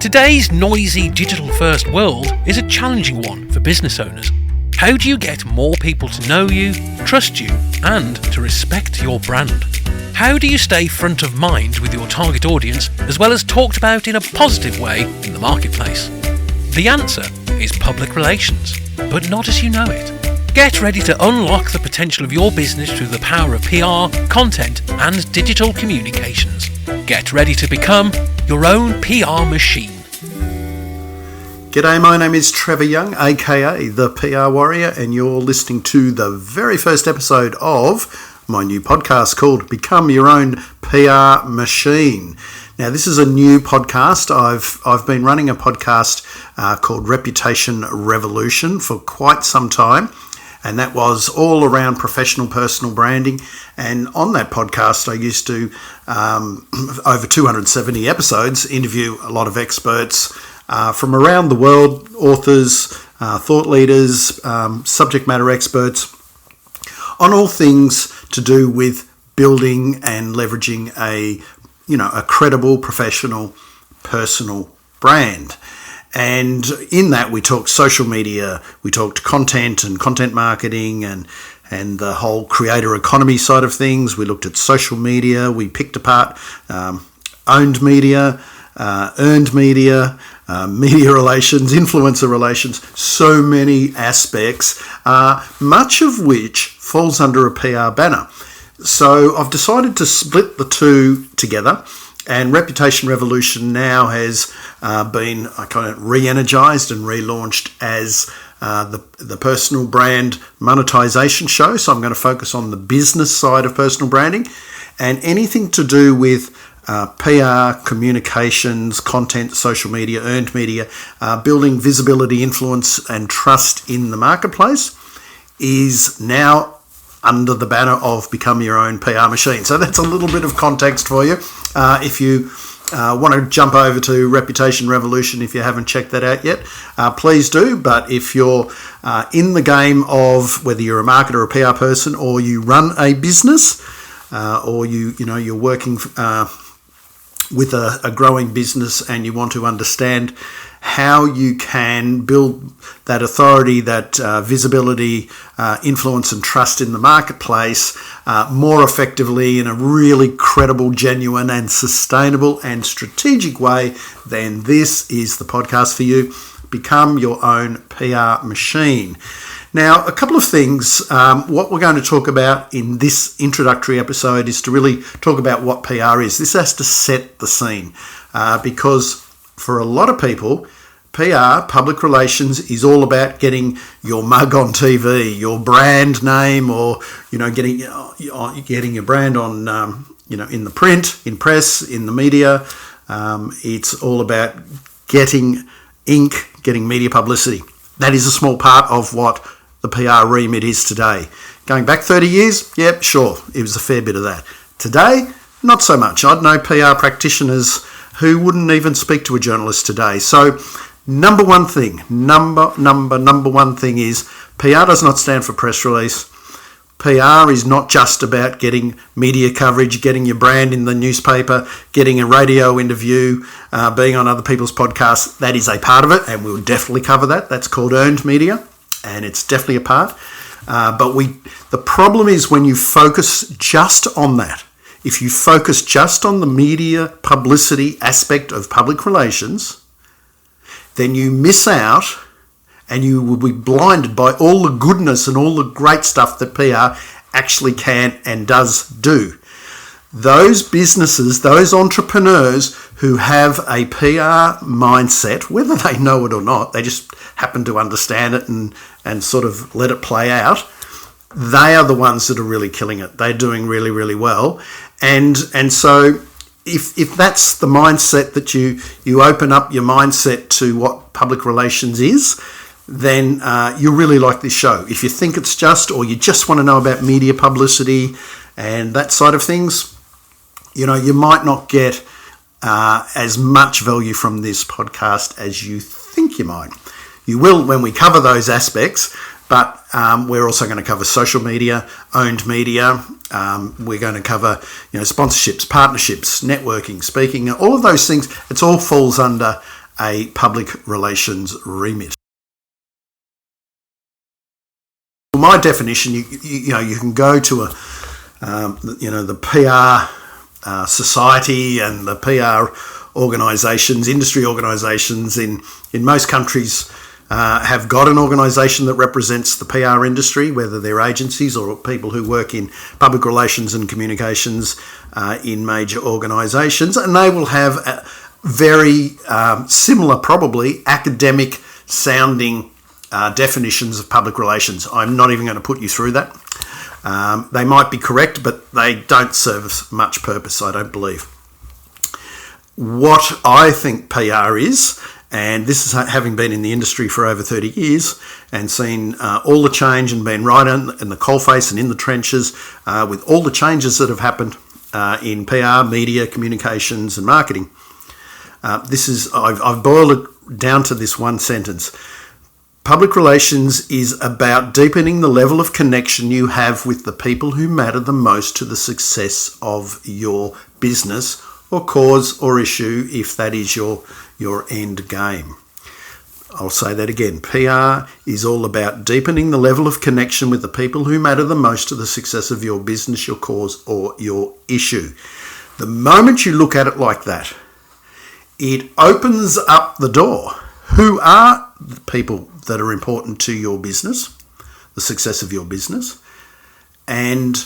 Today's noisy digital-first world is a challenging one for business owners. How do you get more people to know you, trust you, and to respect your brand? How do you stay front of mind with your target audience, as well as talked about in a positive way in the marketplace? The answer is public relations, but not as you know it. Get ready to unlock the potential of your business through the power of PR, content, and digital communications. Get ready to become your own PR machine. G'day, my name is Trevor Young, aka The PR Warrior, and you're listening to the very first episode of my new podcast called Become Your Own PR Machine. Now, this is a new podcast. I've been running a podcast called Reputation Revolution for quite some time, and that was all around professional personal branding. And on that podcast, I used to, over 270 episodes, interview a lot of experts from around the world, authors, thought leaders, subject matter experts, on all things to do with building and leveraging a credible, professional, personal brand. And in that, we talked social media, we talked content and content marketing and the whole creator economy side of things. We looked at social media, we picked apart owned media, earned media, media relations, influencer relations, so many aspects, much of which falls under a PR banner. So I've decided to split the two together, and Reputation Revolution now has been kind of re-energized and relaunched as the personal brand monetization show. So I'm going to focus on the business side of personal branding and anything to do with PR, communications, content, social media, earned media, building visibility, influence, and trust in the marketplace is now under the banner of Become Your Own PR Machine. So that's a little bit of context for you. If you want to jump over to Reputation Revolution, if you haven't checked that out yet, please do. But if you're in the game of whether you're a marketer or a PR person, or you run a business, or you're working with a growing business and you want to understand how you can build that authority, that visibility, influence and trust in the marketplace more effectively in a really credible, genuine and sustainable and strategic way, then this is the podcast for you. Become your own PR machine. Now, a couple of things. What we're going to talk about in this introductory episode is to really talk about what PR is. This has to set the scene because for a lot of people, PR, public relations, is all about getting your mug on TV, your brand name, or getting your brand on in the print, in press, in the media. It's all about getting ink, getting media publicity. That is a small part of what the PR remit is today. Going back 30 years, yep, sure, it was a fair bit of that. Today, not so much. I'd know PR practitioners who wouldn't even speak to a journalist today. So, number one thing is PR does not stand for press release. PR is not just about getting media coverage, getting your brand in the newspaper, getting a radio interview, being on other people's podcasts. That is a part of it, and we'll definitely cover that. That's called earned media, and it's definitely a part. But the problem is when you focus just on that. If you focus just on the media publicity aspect of public relations, then you miss out and you will be blinded by all the goodness and all the great stuff that PR actually can and does do. Those businesses, those entrepreneurs who have a PR mindset, whether they know it or not, they just happen to understand it and sort of let it play out, they are the ones that are really killing it. They're doing really, really well. And so if that's the mindset that you open up your mindset to what public relations is, then you'll really like this show. If you think it's just, or you just want to know about media publicity and that side of things, you might not get as much value from this podcast as you think you might. You will when we cover those aspects, but we're also going to cover social media, owned media. We're going to cover sponsorships, partnerships, networking, speaking, all of those things. It all falls under a public relations remit. My definition, you can go to the PR society and the PR organisations, industry organisations in most countries have got an organisation that represents the PR industry, whether they're agencies or people who work in public relations and communications in major organisations, and they will have a very similar, probably academic sounding definitions of public relations. I'm not even going to put you through that. They might be correct, but they don't serve much purpose, I don't believe. What I think PR is, and this is having been in the industry for over 30 years and seen all the change and been right in the coalface and in the trenches with all the changes that have happened in PR, media, communications and marketing. I've boiled it down to this one sentence. Public relations is about deepening the level of connection you have with the people who matter the most to the success of your business or cause or issue, if that is your end game. I'll say that again. PR is all about deepening the level of connection with the people who matter the most to the success of your business, your cause or your issue. The moment you look at it like that, it opens up the door. Who are the people that are important to your business, the success of your business, and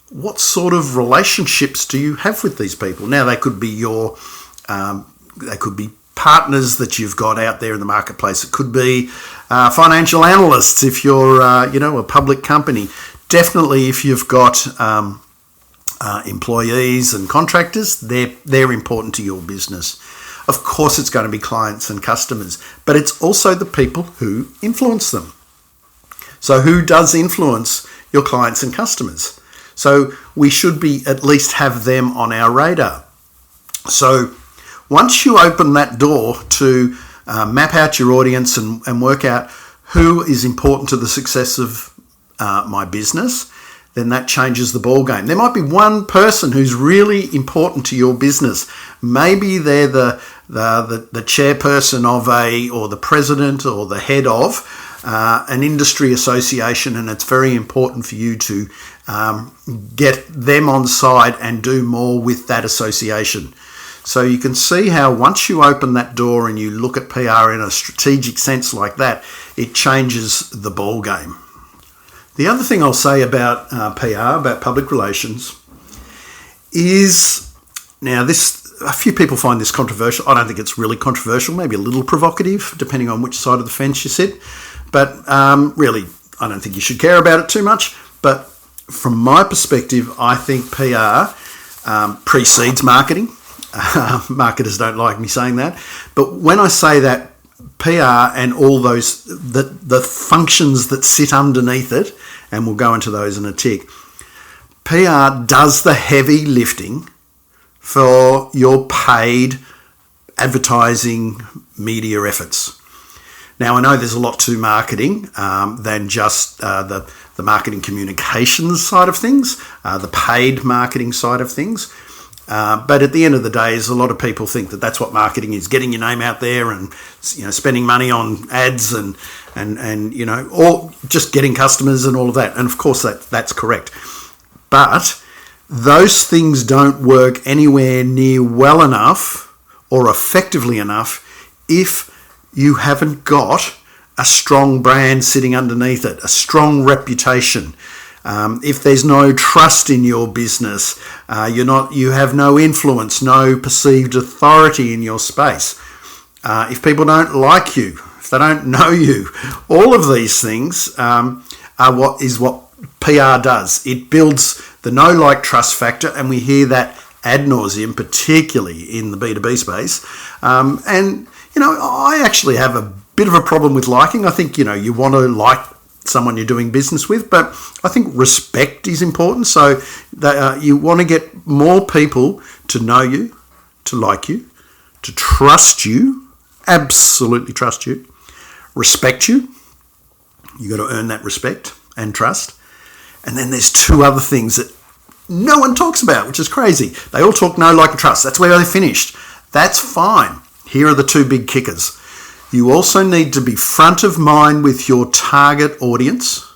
what sort of relationships do you have with these people? Now, they could be they could be partners that you've got out there in the marketplace. It could be financial analysts if you're a public company. Definitely, if you've got employees and contractors, they're important to your business. Of course, it's going to be clients and customers, but it's also the people who influence them. So who does influence your clients and customers? So we should be at least have them on our radar. So once you open that door to map out your audience and work out who is important to the success of my business, then that changes the ball game. There might be one person who's really important to your business. Maybe they're the chairperson of or the president or the head of an industry association, and it's very important for you to get them on side and do more with that association. So you can see how once you open that door and you look at PR in a strategic sense like that, it changes the ball game. The other thing I'll say about PR, about public relations, is now a few people find this controversial. I don't think it's really controversial, maybe a little provocative, depending on which side of the fence you sit. But really, I don't think you should care about it too much. But from my perspective, I think PR precedes marketing. Marketers don't like me saying that. But when I say that, PR and all those, the functions that sit underneath it, and we'll go into those in a tick, PR does the heavy lifting for your paid advertising media efforts. Now, I know there's a lot to marketing than just the marketing communications side of things, the paid marketing side of things. But at the end of the day, a lot of people think that that's what marketing is: getting your name out there and spending money on ads and or just getting customers and all of that. And of course, that's correct. But those things don't work anywhere near well enough or effectively enough if you haven't got a strong brand sitting underneath it, a strong reputation. If there's no trust in your business, you have no influence, no perceived authority in your space. If people don't like you, if they don't know you, all of these things are what PR does. It builds the know, like, trust factor, and we hear that ad nauseum, particularly in the B2B space. I actually have a bit of a problem with liking. I think, you want to like someone you're doing business with, but I think respect is important. So you want to get more people to know you, to like you, to trust you, absolutely trust you, respect you. You got to earn that respect and trust. And then there's two other things that no one talks about, which is crazy. They all talk know, like, and trust. That's where they finished. That's fine. Here are the two big kickers. You also need to be front of mind with your target audience.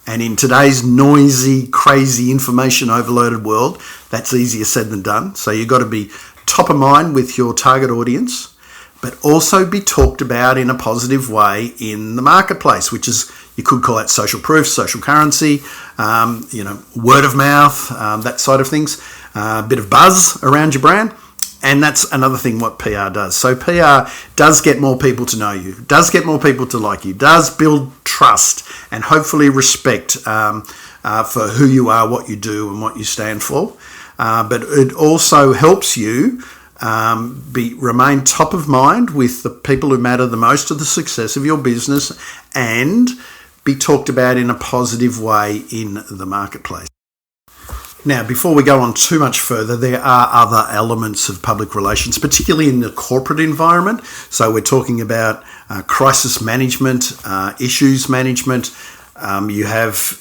And in today's noisy, crazy, information overloaded world, that's easier said than done. So you've got to be top of mind with your target audience, but also be talked about in a positive way in the marketplace, which is, you could call that social proof, social currency, word of mouth, that side of things, a bit of buzz around your brand. And that's another thing what PR does. So PR does get more people to know you, does get more people to like you, does build trust and hopefully respect for who you are, what you do and what you stand for. But it also helps you remain top of mind with the people who matter the most to the success of your business and be talked about in a positive way in the marketplace. Now, before we go on too much further, there are other elements of public relations, particularly in the corporate environment. So we're talking about crisis management, issues management. You have,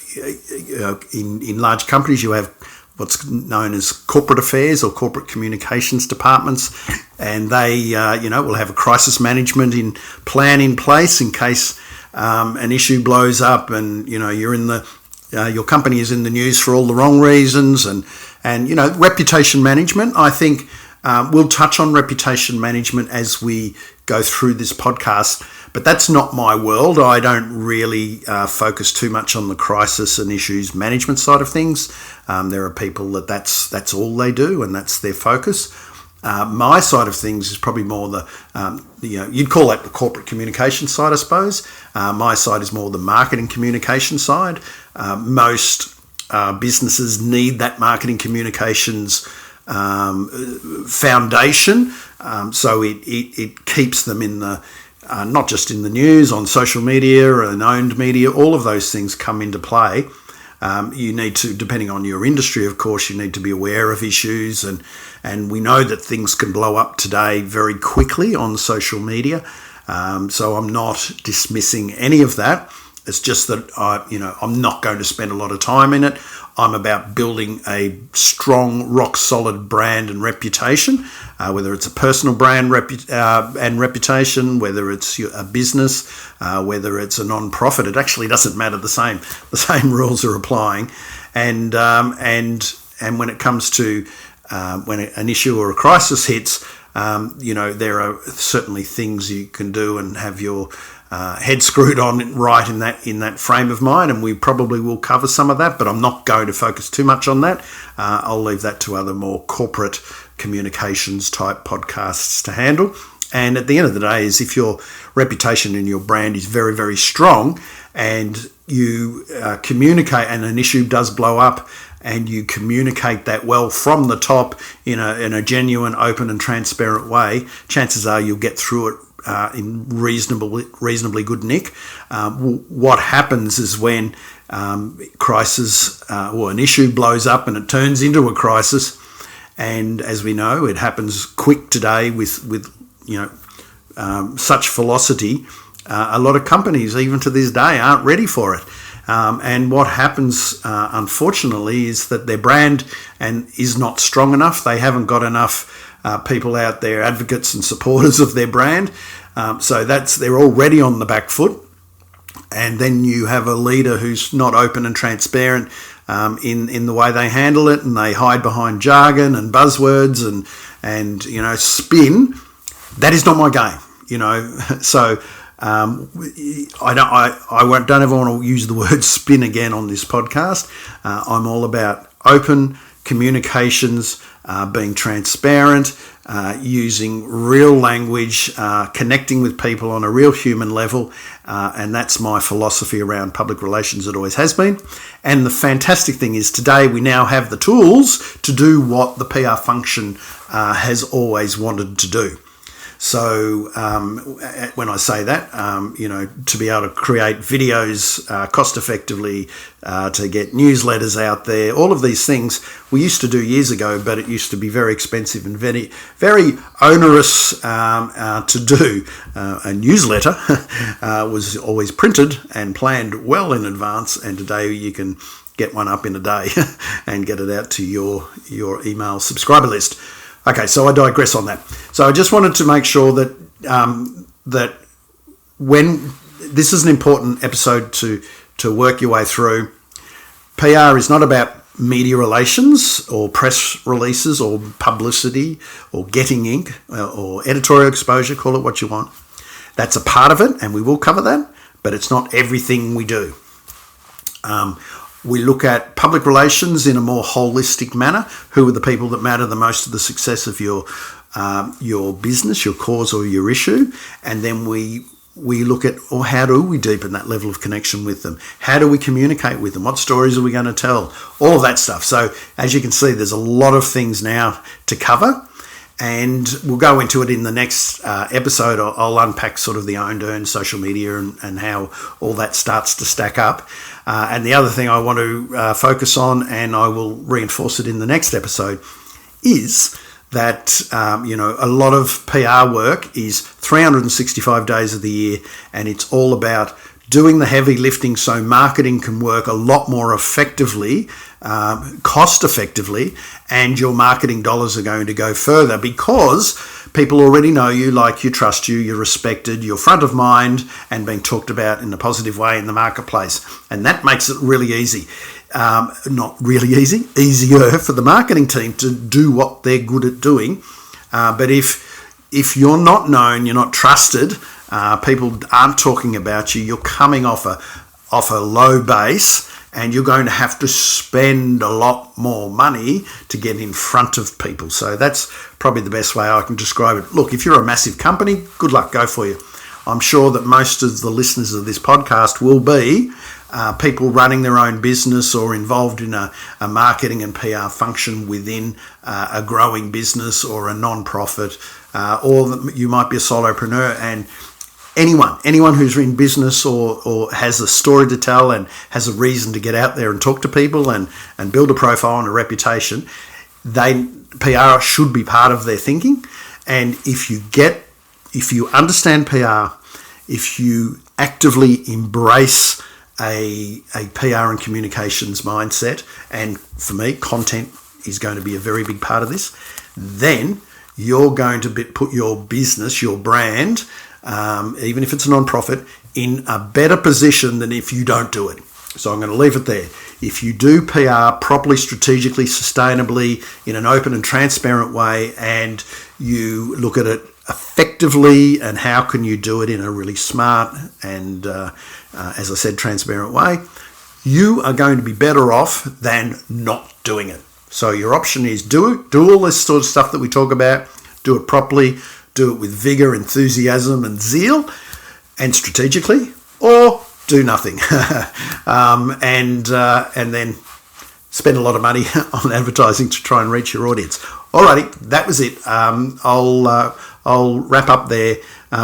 in large companies, you have what's known as corporate affairs or corporate communications departments, and they, will have a crisis management plan in place in case an issue blows up and, you're in the your company is in the news for all the wrong reasons, and reputation management. I think we'll touch on reputation management as we go through this podcast, but that's not my world. I don't really focus too much on the crisis and issues management side of things. There are people that's all they do and that's their focus. My side of things is probably more you'd call that the corporate communication side, I suppose. My side is more the marketing communication side. Most businesses need that marketing communications foundation, so it keeps them in the not just in the news, on social media and owned media. All of those things come into play. You need to, depending on your industry, of course, you need to be aware of issues, and we know that things can blow up today very quickly on social media. So I'm not dismissing any of that. It's just that I'm not going to spend a lot of time in it. I'm about building a strong, rock-solid brand and reputation, whether it's a personal brand and reputation, whether it's a business, whether it's a non-profit. It actually doesn't matter. The same rules are applying. And when it comes to when an issue or a crisis hits, there are certainly things you can do and have your head screwed on right in that frame of mind, and we probably will cover some of that, but I'm not going to focus too much on that. I'll leave that to other more corporate communications type podcasts to handle. And at the end of the day, is if your reputation and your brand is very, very strong, and you communicate, and an issue does blow up, and you communicate that well from the top in a genuine, open and transparent way, chances are you'll get through it in reasonably good nick. What happens is when crisis or an issue blows up and it turns into a crisis, and as we know, it happens quick today with such velocity. A lot of companies, even to this day, aren't ready for it. And what happens, unfortunately, is that their brand is not strong enough. They haven't got enough people out there, advocates and supporters of their brand. So they're already on the back foot. And then you have a leader who's not open and transparent in the way they handle it, and they hide behind jargon and buzzwords and spin. That is not my game, So I don't ever want to use the word spin again on this podcast. I'm all about open communications, being transparent, using real language, connecting with people on a real human level, and that's my philosophy around public relations. It always has been. And the fantastic thing is today we now have the tools to do what the PR function has always wanted to do. So when I say that, to be able to create videos cost effectively, to get newsletters out there, all of these things we used to do years ago, but it used to be very expensive and very, very onerous to do. A newsletter was always printed and planned well in advance, and today you can get one up in a day and get it out to your email subscriber list. Okay, so I digress on that. So I just wanted to make sure that that when this is an important episode to work your way through. PR is not about media relations or press releases or publicity or getting ink or editorial exposure, call it what you want. That's a part of it, and we will cover that, but it's not everything we do. We look at public relations in a more holistic manner. Who are the people that matter the most to the success of your business, your cause, or your issue? And then we look at, how do we deepen that level of connection with them? How do we communicate with them? What stories are we going to tell? All of that stuff. So as you can see, there's a lot of things now to cover, and we'll go into it in the next episode. I'll unpack sort of the owned, earned, social media and how all that starts to stack up. And the other thing I want to focus on, and I will reinforce it in the next episode, is that a lot of PR work is 365 days of the year, and it's all about doing the heavy lifting so marketing can work a lot more effectively, cost effectively, and your marketing dollars are going to go further because people already know you, like you, trust you, you're respected, you're front of mind and being talked about in a positive way in the marketplace. And that makes it really easy. Not really easy, easier for the marketing team to do what they're good at doing. But if you're not known, you're not trusted, people aren't talking about you, you're coming off a low base, and you're going to have to spend a lot more money to get in front of people. So that's probably the best way I can describe it. Look, if you're a massive company, good luck, go for you. I'm sure that most of the listeners of this podcast will be people running their own business or involved in a marketing and PR function within a growing business or a non-profit, or you might be a solopreneur. And anyone who's in business or has a story to tell and has a reason to get out there and talk to people and build a profile and a reputation, PR should be part of their thinking. And if you understand PR, if you actively embrace a PR and communications mindset, and for me, content is going to be a very big part of this, then you're going to put your business, your brand, even if it's a non-profit, in a better position than if you don't do it. So I'm going to leave it there. If you do PR properly, strategically, sustainably, in an open and transparent way, and you look at it effectively and how can you do it in a really smart and, as I said, transparent way, you are going to be better off than not doing it. So your option is do all this sort of stuff that we talk about, do it properly, do it with vigor, enthusiasm and zeal and strategically, or do nothing and then spend a lot of money on advertising to try and reach your audience. Alrighty, that was it. I'll wrap up there.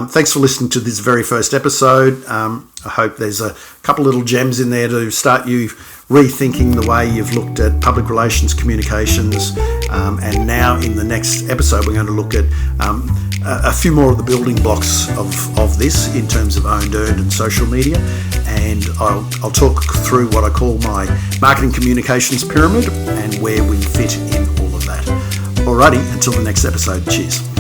Thanks for listening to this very first episode. I hope there's a couple little gems in there to start you rethinking the way you've looked at public relations, communications, and now in the next episode we're going to look at a few more of the building blocks of this in terms of owned, earned and social media, and I'll talk through what I call my marketing communications pyramid and where we fit in all of that. Alrighty, until the next episode, cheers.